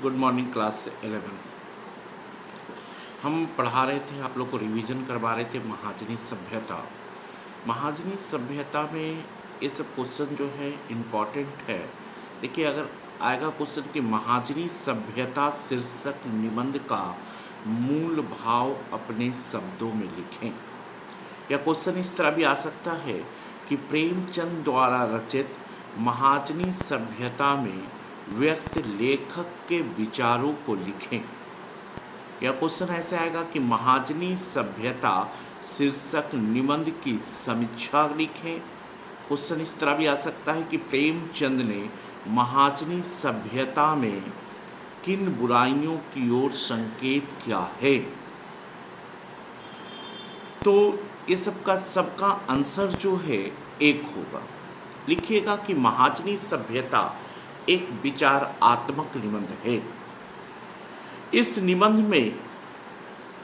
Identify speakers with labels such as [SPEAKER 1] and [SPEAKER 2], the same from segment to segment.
[SPEAKER 1] Good morning class 11। हम पढ़ा रहे थे, आप लोग को रिवीजन करवा रहे थे महाजनी सभ्यता। महाजनी सभ्यता में ये सब क्वेश्चन जो है इम्पॉर्टेंट है। देखिए, अगर आएगा क्वेश्चन कि महाजनी सभ्यता शीर्षक निबंध का मूल भाव अपने शब्दों में लिखें, या क्वेश्चन इस तरह भी आ सकता है कि प्रेमचंद द्वारा रचित महाजनी सभ्यता में व्यक्त लेखक के विचारों को लिखें। यह क्वेश्चन ऐसे आएगा कि महाजनी सभ्यता शीर्षक निबंध की समीक्षा लिखें। क्वेश्चन इस तरह भी आ सकता है कि प्रेमचंद ने महाजनी सभ्यता में किन बुराइयों की ओर संकेत किया है। तो ये सबका आंसर जो है एक होगा। लिखिएगा कि महाजनी सभ्यता एक विचारात्मक निबंध है। इस निबंध में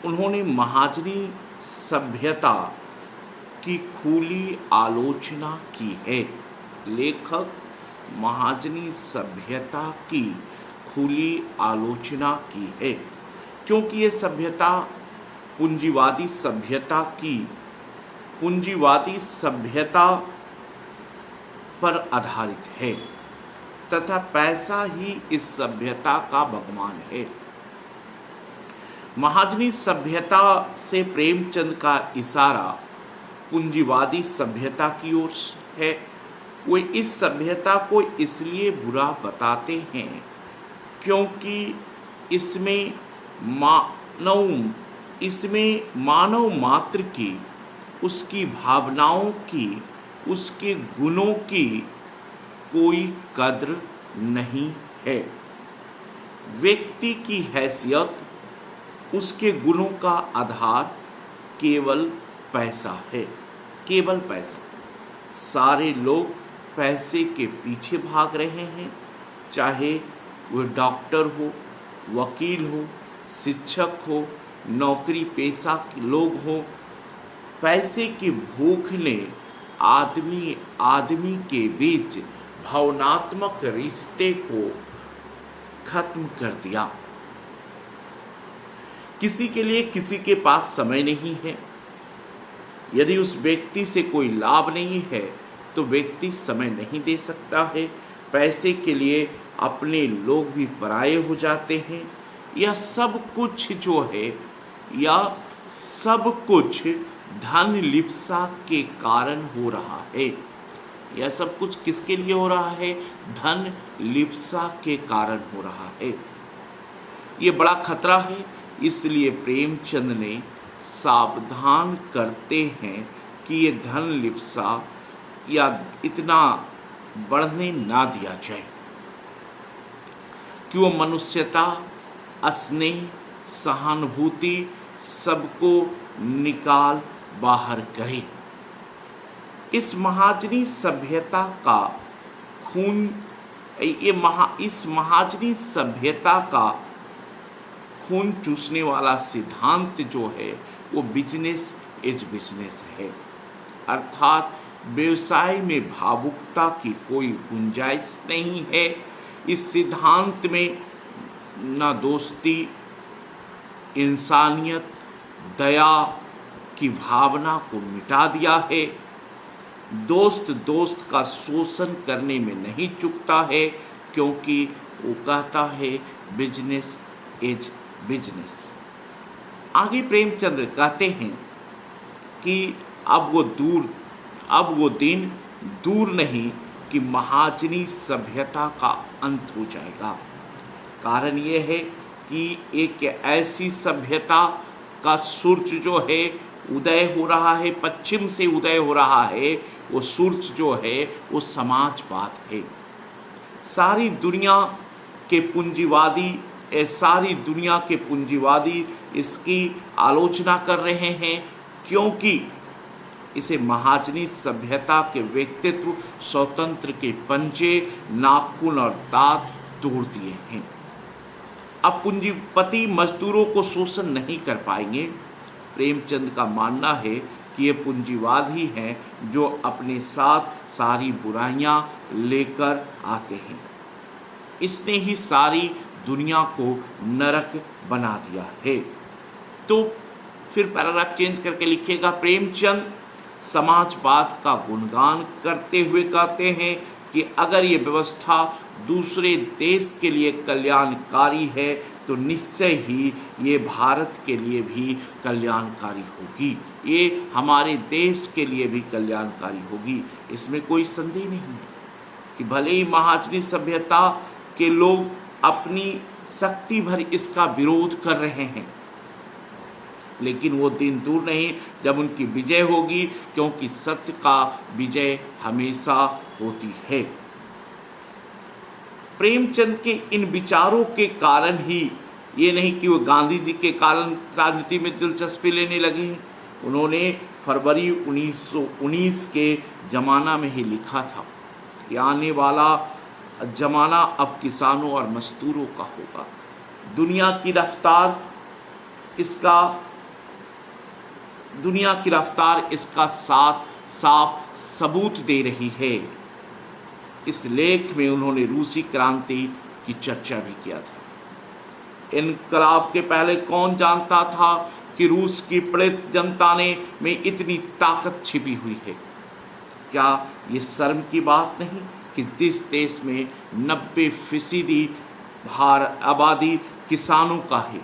[SPEAKER 1] उन्होंने महाजनी सभ्यता की खुली आलोचना की है। लेखक महाजनी सभ्यता की खुली आलोचना की है, क्योंकि ये सभ्यता पूंजीवादी सभ्यता पर आधारित है तथा पैसा ही इस सभ्यता का भगवान है। महाजनी सभ्यता से प्रेमचंद का इशारा पूंजीवादी सभ्यता की ओर है। वे इस सभ्यता को इसलिए बुरा बताते हैं क्योंकि इसमें मानव मात्र की, उसकी भावनाओं की, उसके गुणों की कोई कद्र नहीं है। व्यक्ति की हैसियत, उसके गुणों का आधार केवल पैसा है, केवल पैसा। सारे लोग पैसे के पीछे भाग रहे हैं, चाहे वह डॉक्टर हो, वकील हो, शिक्षक हो, नौकरी पेशा के लोग हो। पैसे की भूख ने आदमी के बीच भावनात्मक रिश्ते को खत्म कर दिया। किसी के लिए किसी के पास समय नहीं है। यदि उस व्यक्ति से कोई लाभ नहीं है तो व्यक्ति समय नहीं दे सकता है। पैसे के लिए अपने लोग भी पराये हो जाते हैं। यह सब कुछ जो है, यह सब कुछ धन लिप्सा के कारण हो रहा है। यह सब कुछ किसके लिए हो रहा है? धन लिप्सा के कारण हो रहा है। ये बड़ा खतरा है, इसलिए प्रेमचंद ने सावधान करते हैं कि ये धन लिप्सा या इतना बढ़ने ना दिया जाए कि वो मनुष्यता, स्नेह, सहानुभूति सबको निकाल बाहर करे। इस महाजनी सभ्यता का इस महाजनी सभ्यता का खून चूसने वाला सिद्धांत जो है वो बिजनेस इज बिजनेस है, अर्थात व्यवसाय में भावुकता की कोई गुंजाइश नहीं है। इस सिद्धांत में न दोस्ती, इंसानियत, दया की भावना को मिटा दिया है। दोस्त का शोषण करने में नहीं चूकता है, क्योंकि वो कहता है बिजनेस इज बिजनेस। आगे प्रेमचंद कहते हैं कि अब वो दिन दूर नहीं कि महाजनी सभ्यता का अंत हो जाएगा। कारण ये है कि एक ऐसी सभ्यता का सूर्य जो है उदय हो रहा है, पश्चिम से उदय हो रहा है। वो सूर्य जो है वो समाजवाद है। सारी दुनिया के पूंजीवादी इसकी आलोचना कर रहे हैं, क्योंकि इसे महाजनी सभ्यता के व्यक्तित्व स्वतंत्र के पंजे, नाखून और दांत तोड़ दिए हैं। अब पूंजीपति मजदूरों को शोषण नहीं कर पाएंगे। प्रेमचंद का मानना है कि ये पूंजीवाद ही हैं जो अपने साथ सारी बुराइयां लेकर आते हैं। इसने ही सारी दुनिया को नरक बना दिया है। तो फिर पैराग्राफ चेंज करके लिखिएगा, प्रेमचंद समाजवाद का गुणगान करते हुए कहते हैं कि अगर ये व्यवस्था दूसरे देश के लिए कल्याणकारी है तो निश्चय ही ये भारत के लिए भी कल्याणकारी होगी, ये हमारे देश के लिए भी कल्याणकारी होगी। इसमें कोई संदेह नहीं है कि भले ही महाजनी सभ्यता के लोग अपनी शक्ति भर इसका विरोध कर रहे हैं, लेकिन वो दिन दूर नहीं जब उनकी विजय होगी, क्योंकि सत्य का विजय हमेशा होती है। प्रेमचंद के इन विचारों के कारण ही, ये नहीं कि वो गांधी जी के कारण राजनीति में दिलचस्पी लेने लगे, उन्होंने फरवरी 1919 के ज़माना में ही लिखा था कि आने वाला ज़माना अब किसानों और मजदूरों का होगा। दुनिया की रफ्तार इसका साफ सबूत दे रही है। इस लेख में उन्होंने रूसी क्रांति की चर्चा भी किया था। इनकलाब के पहले कौन जानता था कि रूस की पीड़ित जनता में इतनी ताकत छिपी हुई है? क्या ये शर्म की बात नहीं कि जिस देश में 90% आबादी किसानों का है,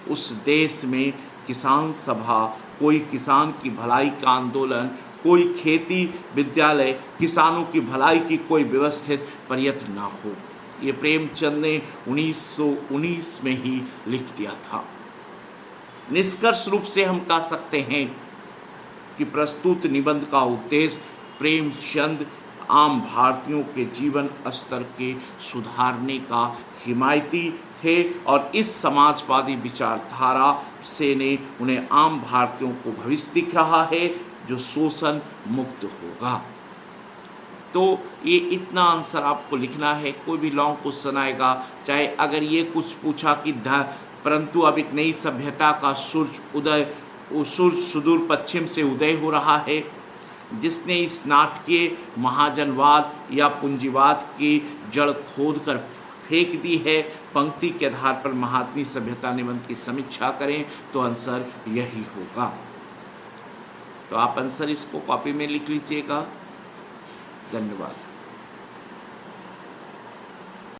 [SPEAKER 1] उस देश में किसान सभा, कोई किसान की भलाई का आंदोलन, कोई खेती विद्यालय, किसानों की भलाई की कोई व्यवस्थित प्रयत्न ना हो। ये प्रेमचंद ने 1919 में ही लिख दिया था। निष्कर्ष रूप से हम कह सकते हैं कि प्रस्तुत निबंध का उद्देश्य प्रेमचंद आम भारतीयों के जीवन स्तर के सुधारने का हिमायती थे, और इस समाजवादी विचारधारा से ने उन्हें आम भारतीयों को भविष्य दिख रहा है जो शोषण मुक्त होगा। तो ये इतना आंसर आपको लिखना है। कोई भी लॉन्ग क्वेश्चन आएगा, चाहे अगर ये कुछ पूछा कि परंतु अब एक नई सभ्यता का सूर्य सुदूर पश्चिम से उदय हो रहा है, जिसने इस नाटकीय महाजनवाद या पूंजीवाद की जड़ खोद कर फेंक दी है, पंक्ति के आधार पर महाजनी सभ्यता निबंध की समीक्षा करें तो आंसर यही होगा। तो आप आंसर इसको कॉपी में लिख लीजिएगा। धन्यवाद।